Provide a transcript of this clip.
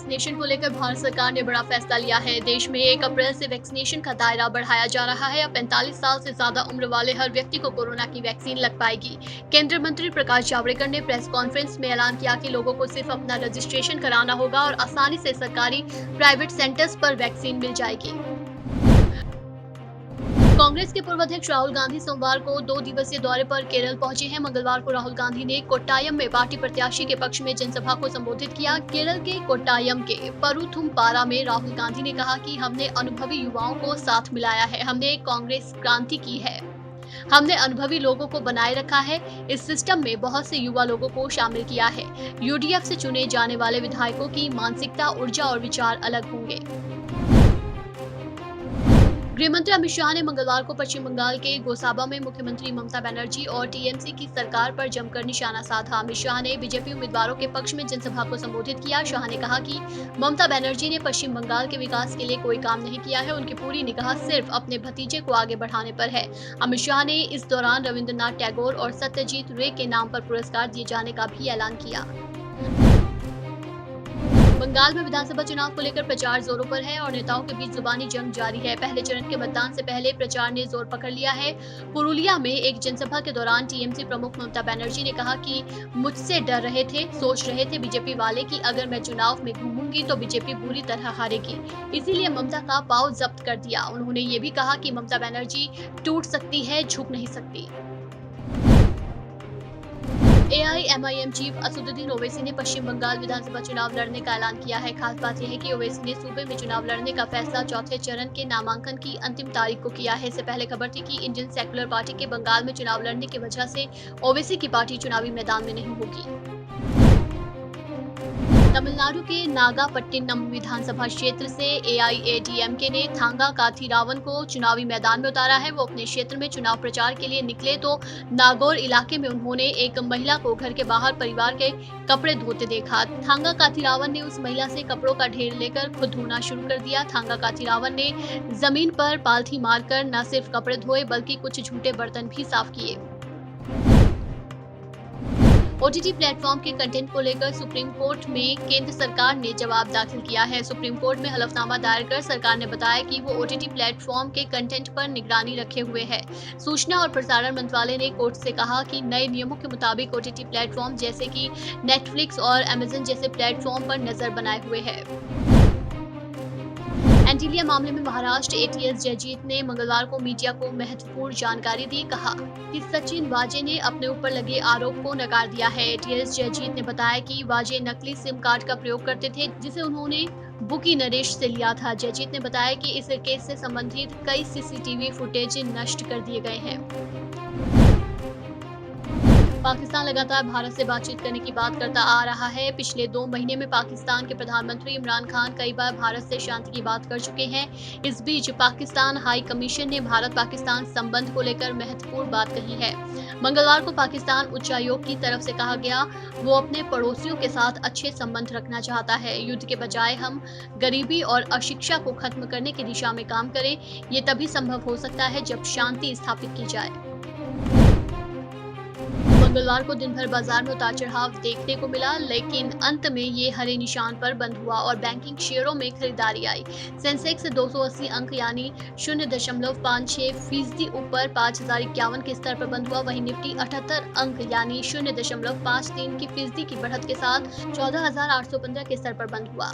Vaccination को लेकर भारत सरकार ने बड़ा फैसला लिया है। देश में 1 अप्रैल से वैक्सीनेशन का दायरा बढ़ाया जा रहा है। अब 45 साल से ज्यादा उम्र वाले हर व्यक्ति को कोरोना की वैक्सीन लग पाएगी। केंद्रीय मंत्री प्रकाश जावड़ेकर ने प्रेस कॉन्फ्रेंस में ऐलान किया कि लोगों को सिर्फ अपना रजिस्ट्रेशन कराना होगा और आसानी से सरकारी प्राइवेट सेंटर्स पर वैक्सीन मिल जाएगी। कांग्रेस के पूर्व अध्यक्ष राहुल गांधी सोमवार को 2 दिवसीय दौरे पर केरल पहुंचे हैं। मंगलवार को राहुल गांधी ने कोट्टायम में पार्टी प्रत्याशी के पक्ष में जनसभा को संबोधित किया। केरल के कोट्टायम के परुथुमपारा में राहुल गांधी ने कहा कि हमने अनुभवी युवाओं को साथ मिलाया है, हमने एक कांग्रेस क्रांति की है, हमने अनुभवी लोगों को बनाए रखा है। इस सिस्टम में बहुत से युवा लोगों को शामिल किया है। यूडीएफ से चुने जाने वाले विधायकों की मानसिकता, ऊर्जा और विचार अलग होंगे। गृहमंत्री अमित शाह ने मंगलवार को पश्चिम बंगाल के गोसाबा में मुख्यमंत्री ममता बनर्जी और टीएमसी की सरकार पर जमकर निशाना साधा। अमित शाह ने बीजेपी उम्मीदवारों के पक्ष में जनसभा को संबोधित किया। शाह ने कहा कि ममता बनर्जी ने पश्चिम बंगाल के विकास के लिए कोई काम नहीं किया है, उनकी पूरी निगाह सिर्फ अपने भतीजे को आगे बढ़ाने पर है। अमित शाह ने इस दौरान रविंद्रनाथ टैगोर और सत्यजीत रे के नाम पर पुरस्कार दिए जाने का भी ऐलान किया। बंगाल में विधानसभा चुनाव को लेकर प्रचार जोरों पर है और नेताओं के बीच जुबानी जंग जारी है। पहले चरण के मतदान से पहले प्रचार ने जोर पकड़ लिया है। पुरुलिया में एक जनसभा के दौरान टीएमसी प्रमुख ममता बनर्जी ने कहा कि मुझसे डर रहे थे, सोच रहे थे बीजेपी वाले कि अगर मैं चुनाव में घूमूंगी तो बीजेपी बुरी तरह हारेगी, इसीलिए ममता का पांव जब्त कर दिया। उन्होंने ये भी कहा कि ममता बनर्जी टूट सकती है, झुक नहीं सकती। एआईएमआईएम चीफ असदुद्दीन ओवैसी ने पश्चिम बंगाल विधानसभा चुनाव लड़ने का ऐलान किया है। खास बात यह है कि ओवैसी ने सूबे में चुनाव लड़ने का फैसला चौथे चरण के नामांकन की अंतिम तारीख को किया है। इससे पहले खबर थी कि इंडियन सेक्युलर पार्टी के बंगाल में चुनाव लड़ने की वजह से ओवैसी की पार्टी चुनावी मैदान में नहीं होगी। तमिलनाडु के नागापट्टिनम विधानसभा क्षेत्र से एआईएडीएमके ने थांगा काथीरावन को चुनावी मैदान में उतारा है। वो अपने क्षेत्र में चुनाव प्रचार के लिए निकले तो नागौर इलाके में उन्होंने एक महिला को घर के बाहर परिवार के कपड़े धोते देखा। थांगा काथीरावन ने उस महिला से कपड़ों का ढेर लेकर खुद धोना शुरू कर दिया। थांगा काथीरावन ने जमीन पर पालथी मारकर न सिर्फ कपड़े धोए बल्कि कुछ झूठे बर्तन भी साफ किए। ओटीटी प्लेटफॉर्म के कंटेंट को लेकर सुप्रीम कोर्ट में केंद्र सरकार ने जवाब दाखिल किया है। सुप्रीम कोर्ट में हलफनामा दायर कर सरकार ने बताया कि वो ओटीटी प्लेटफॉर्म के कंटेंट पर निगरानी रखे हुए है। सूचना और प्रसारण मंत्रालय ने कोर्ट से कहा कि नए नियमों के मुताबिक ओटीटी प्लेटफॉर्म जैसे कि नेटफ्लिक्स और अमेजन जैसे प्लेटफॉर्म पर नजर बनाए हुए है। एंटीलिया मामले में महाराष्ट्र एटीएस जयजीत ने मंगलवार को मीडिया को महत्वपूर्ण जानकारी दी। कहा कि सचिन वाजे ने अपने ऊपर लगे आरोप को नकार दिया है। एटीएस जयजीत ने बताया कि वाजे नकली सिम कार्ड का प्रयोग करते थे जिसे उन्होंने बुकी नरेश से लिया था। जयजीत ने बताया कि इस केस से संबंधित कई सीसीटीवी फुटेज नष्ट कर दिए गए हैं। पाकिस्तान लगातार भारत से बातचीत करने की बात करता आ रहा है। पिछले 2 महीने में पाकिस्तान के प्रधानमंत्री इमरान खान कई बार भारत से शांति की बात कर चुके हैं। इस बीच पाकिस्तान हाई कमीशन ने भारत पाकिस्तान संबंध को लेकर महत्वपूर्ण बात कही है। मंगलवार को पाकिस्तान उच्चायोग की तरफ से कहा गया वो अपने पड़ोसियों के साथ अच्छे संबंध रखना चाहता है। युद्ध के बजाय हम गरीबी और अशिक्षा को खत्म करने की दिशा में काम करें। ये तभी संभव हो सकता है जब शांति स्थापित की जाए। मंगलवार को दिन भर बाजार में उतार चढ़ाव देखने को मिला, लेकिन अंत में ये हरे निशान पर बंद हुआ और बैंकिंग शेयरों में खरीदारी आई। सेंसेक्स 280 अंक यानी 0.56% ऊपर 5051 के स्तर पर बंद हुआ। वहीं निफ्टी 78 अंक यानी 0.53% की बढ़त के साथ 14,815 के स्तर पर बंद हुआ।